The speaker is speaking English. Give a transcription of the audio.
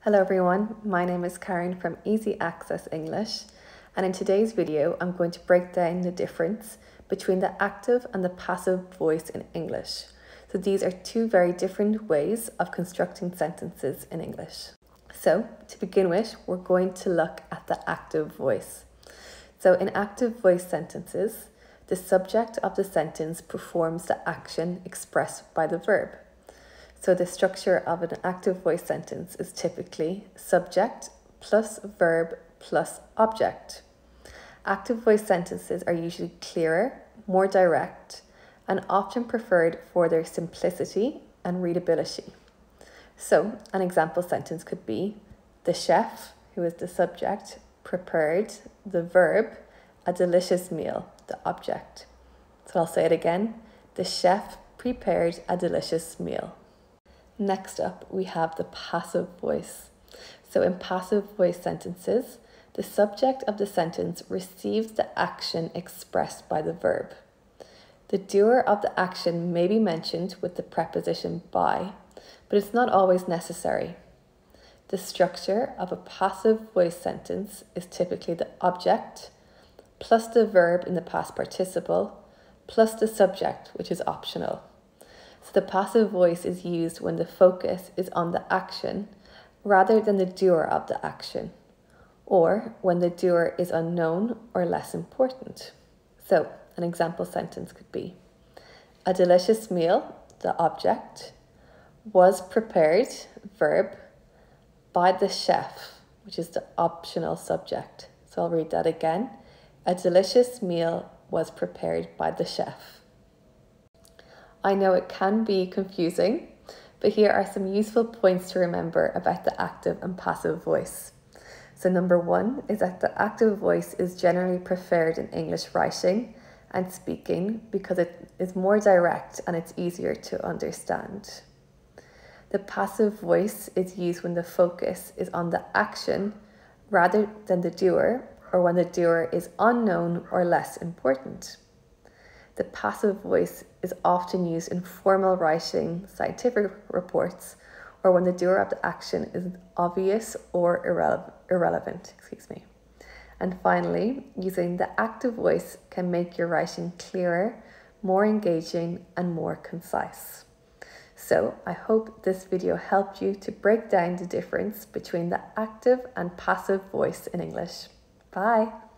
Hello everyone, my name is Karen from Easy Access English, and in today's video I'm going to break down the difference between the active and the passive voice in English. So these are two very different ways of constructing sentences in English. So to begin with, we're going to look at the active voice. So in active voice sentences, the subject of the sentence performs the action expressed by the verb. So the structure of an active voice sentence is typically subject plus verb plus object. Active voice sentences are usually clearer, more direct, and often preferred for their simplicity and readability. So an example sentence could be, the chef, who is the subject, prepared the verb, a delicious meal, the object. So I'll say it again, the chef prepared a delicious meal. Next up, we have the passive voice. So in passive voice sentences, the subject of the sentence receives the action expressed by the verb. The doer of the action may be mentioned with the preposition by, but it's not always necessary. The structure of a passive voice sentence is typically the object, plus the verb in the past participle, plus the subject, which is optional. So the passive voice is used when the focus is on the action rather than the doer of the action, or when the doer is unknown or less important. So an example sentence could be, a delicious meal, the object, was prepared, verb, by the chef, which is the optional subject. So I'll read that again. A delicious meal was prepared by the chef. I know it can be confusing, but here are some useful points to remember about the active and passive voice. So number one is that the active voice is generally preferred in English writing and speaking because it is more direct and it's easier to understand. The passive voice is used when the focus is on the action rather than the doer, or when the doer is unknown or less important. The passive voice is often used in formal writing, scientific reports, or when the doer of the action is obvious or irrelevant. And finally, using the active voice can make your writing clearer, more engaging, and more concise. So I hope this video helped you to break down the difference between the active and passive voice in English. Bye!